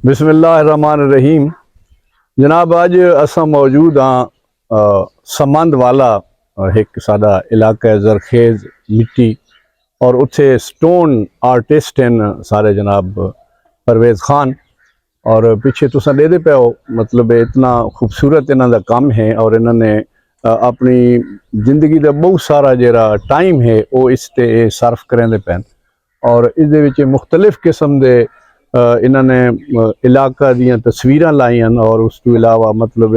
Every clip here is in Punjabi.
بسم اللہ الرحمن الرحیم. جناب اج اساں موجود ہاں سمند والا ایک ساڈا علاقہ ہے زرخیز مٹی اور اتھے سٹون آرٹسٹ ہیں سارے جناب پرویز خان اور پیچھے تساں دے پے ہو مطلب اتنا خوبصورت انہاں دا کام ہے اور انہوں نے اپنی زندگی دا بہت سارا جڑا ٹائم ہے وہ اس تے صرف کریں دے پین اور اس دے وچ مختلف قسم دے انہوں نے علاقہ دیاں تصویراں لائیاں اور اس تو علاوہ مطلب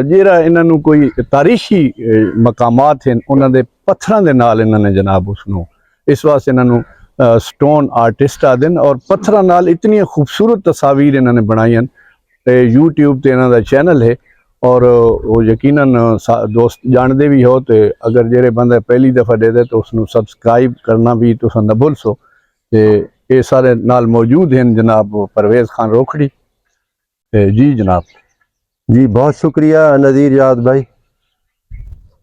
جیرا انہوں کوئی تاریخی مقامات ہیں انہوں دے پتھراں دے نال انہوں نے جناب اس واسطے انہوں سٹون آرٹسٹ آدن اور پتھراں نال اتنی خوبصورت تصاویر انہوں نے بنائی ہیں. یوٹیوب تے انہوں دا چینل ہے اور وہ یقیناً دوست جان دے بھی ہو تو اگر جیرے بندہ پہلی دفعہ دے دے تو اس نو سبسکرائب کرنا بھی تو نہ بھول سو. یہ سارے نال موجود ہیں جناب پرویز خان روکھڑی. جی جناب. جی بہت شکریہ نذیر یاد بھائی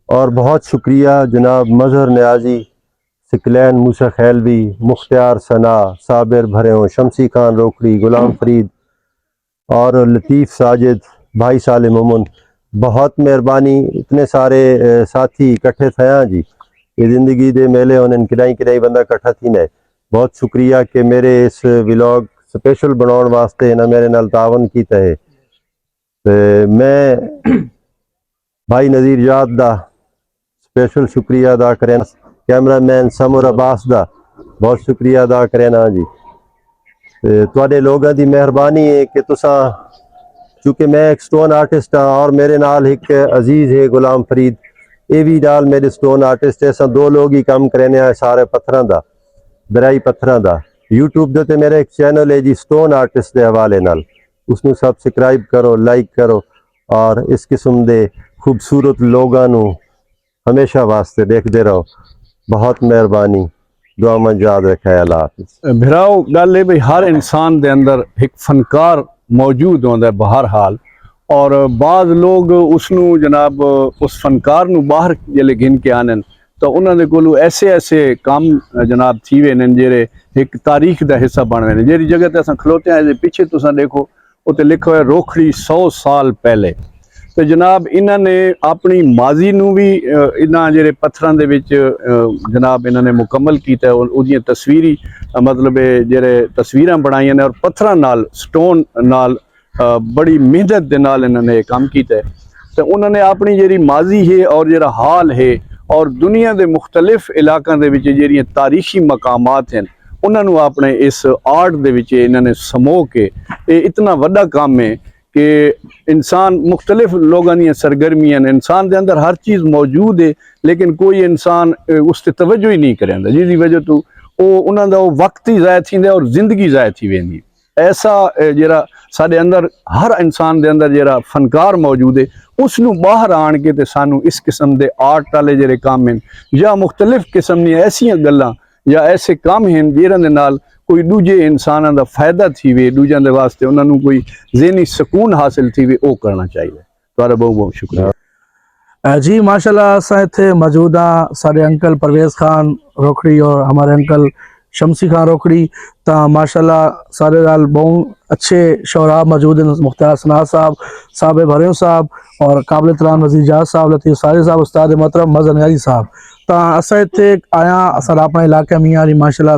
اور بہت شکریہ جناب مظہر نیازی، سکلین موسیٰ خیلوی، مختار ثنا، صابر بھریوں، شمسی خان روکھڑی، غلام فرید اور لطیف ساجد، بھائی سالم امن. بہت مہربانی. اتنے سارے ساتھی اکٹھے تھے ہاں جی یہ زندگی دے میلے انہیں کدائی بندہ کٹھا تھی نے. بہت شکریہ کہ میرے اس ولاگ سپیشل بناؤن واسطے انہیں میرے نال تعاون کیتا ہے. میں بھائی نذیر یاد دا سپیشل شکریہ ادا کریں، کیمرہ مین سمر عباس دا بہت شکریہ ادا کریں ہاں جی. تواڈے لوگاں دی مہربانی ہے کہ تساں چونکہ میں ایک سٹون آرٹسٹ ہاں اور میرے نال ایک عزیز ہے غلام فرید، اے بھی نال میرے سٹون آرٹسٹ ہے. دو لوگ ہی کام کرنے ہیں سارے پتھراں دا برائی پتھراں دا. یوٹیوب دے تے میرا ایک چینل ہے جی سٹون آرٹسٹ دے حوالے نال، اس نو سبسکرائب کرو، لائک کرو اور اس قسم دے خوبصورت لوگاں نو ہمیشہ واسطے دیکھتے رہو. بہت مہربانی. دعا میں یاد رکھے. اللہ حافظ. بھراؤ گل ہے بھئی ہر انسان دے اندر ایک فنکار موجود ہوندا ہے بہرحال اور بعض لوگ اس نو جناب اس فنکار نو باہر جلے گن کے آنن تو انہوں نے کولو ایسے کام جناب تھی وے نن جیرے ایک تاریخ دا حصہ بن وے. جیری جگہ تے اساں کھلوتے ہیں پیچھے تساں دیکھو اتنے لکھا ہے روکھڑی 100 سال پہلے. تو جناب انہوں نے اپنی ماضی نو بھی انہاں جیرے پتھراں دے وچ جناب انہوں نے مکمل کیتا ہے. اودیاں تصویری مطلب جیرے تصویراں بنائیاں نے اور پتھراں نال سٹون نال بڑی محنت دے نال انہوں نے کام کیتا ہے. تو انہوں نے اپنی جیری ماضی ہے اور جیرا حال ہے اور دنیا دے مختلف علاقوں دے وچ جیریاں تاریخی مقامات ہیں انہوں نے اپنے اس آرٹ دے وچ انہوں نے سمو کے اتنا وڈا کام ہے کہ انسان مختلف لوگوں نے سرگرمیاں انسان دے اندر ہر چیز موجود ہے لیکن کوئی انسان اس تے توجہ ہی نہیں کریں جس دی وجہ تو انہوں دا وقت ہی ضائع تھی اور زندگی ضائع تھی ویندی. ایسا جیرا سارے اندر ہر انسان دے اندر جیرا فنکار موجود ہے اس نو باہر آن کے تے سانو اس قسم دے آرٹ والے جڑے کام ہیں یا مختلف قسم دی ایسیاں گلاں یا ایسے کام ہیں جیرے دے نال کوئی دوجے انساناں دا فائدہ تھی وے دوجاں دے واسطے انہاں نو کوئی ذہنی سکون حاصل تھی وے او کرنا چاہیے. تہاڈا بہت بہت شکریہ. جی ماشاءاللہ اساں اتھے موجود ہاں سارے انکل پرویز خان روکھڑی اور ہمارے انکل شمسی خان روکھڑی. تا ماشاءاللہ سارے نال بہت اچھے شعراء موجود ہیں، مختار ثنا صاحب، صابر بھریوں صاحب اور قابل احترام نذیر یاد صاحب، لطیف ساجد صاحب، استاد محترم مظہر نیازی صاحب. تا اساں اتھے آیا اساں اپنا علاقہ میاں علی ماشاءاللہ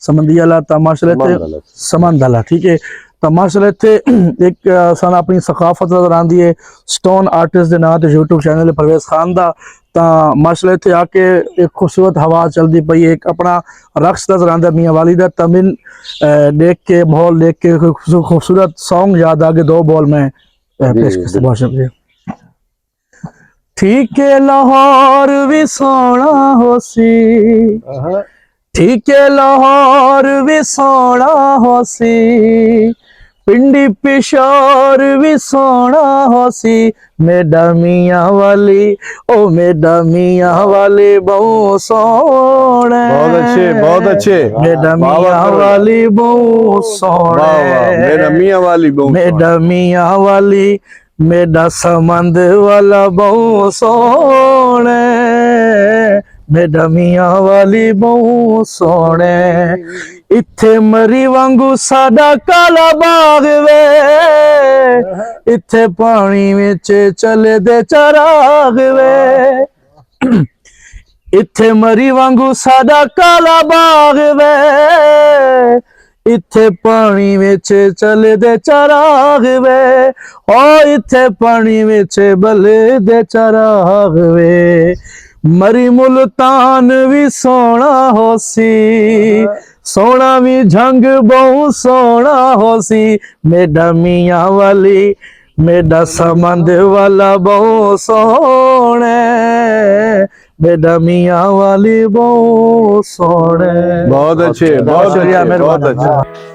سمندی والا تا ماشاءاللہ سمند والا ٹھیک ہے. تو ماشاءاللہ اتھے ایک سان اپنی ثقافت نظر آندی ہے سٹون آرٹسٹ دے نام تے یوٹیوب چینل پرویز خان دا. تا ماشاءاللہ اتھے آ کے ایک خوبصورت ہوا چلدی پئی، ایک اپنا رقص نظر آندا میاں والی دا. تمن دیکھ کے ماحول دیکھ کے خوبصورت سانگ یاد آ کے دو بول میں پیش کرتا ہوں. بہت شکریہ. ٹھیک ہے لاہور بھی سونا ہو سی، ٹھیک ہے لاہور بھی سونا ہو سی، پنڈی پشور بھی سونا ہو سی، میڈا میاں والی او میڈا میاں والی بہو سونے. بہت اچھے بہت اچھے. میڈا میاں والی بہو سونے، میرا میاں والی بہو میڈا میاں والی میڈا سمند والا بہو سونے، ਮੇਰਾ ਮੀਆਂ ਵਾਲੀ ਬਹੁ ਸੋਹਣੇ ਇੱਥੇ ਮਰੀ ਵਾਂਗੂ ਸਾਡਾ ਕਾਲਾ ਬਾਗ ਵੇ ਇੱਥੇ ਪਾਣੀ ਵਿੱਚ ਚੱਲਦੇ ਚਰਾਗ ਵੇ ਇੱਥੇ ਮਰੀ ਵਾਂਗੂ ਸਾਡਾ ਕਾਲਾ ਬਾਗ ਵੇ ਇੱਥੇ ਪਾਣੀ ਵਿੱਚ ਚੱਲਦੇ ਚਰਾਗ ਵੇ ਓ ਇੱਥੇ ਪਾਣੀ ਵਿੱਚ ਬਲਦੇ ਚਰਾਗ ਵੇ ਮਰੀ ਮੁਲਤਾਨ ਵੀ ਸੋਹਣਾ ਹੋਸੀ ਸੋਹਣਾ ਵੀ ਜੰਗ ਬਹੁ ਸੋਹਣਾ ਹੋਸੀ ਮੇਰਾ ਮੀਆਂ ਵਾਲੀ ਮੇਰਾ ਸਮੰਦ ਵਾਲਾ ਬਹੁ ਸੋਹਣੇ ਮੇਰਾ ਮੀਆਂ ਵਾਲੀ ਬਹੁ ਸੋਹਣੇ بہت اچھے، بہت شکریہ، اچھے، بہت مہربانی۔ اچھے۔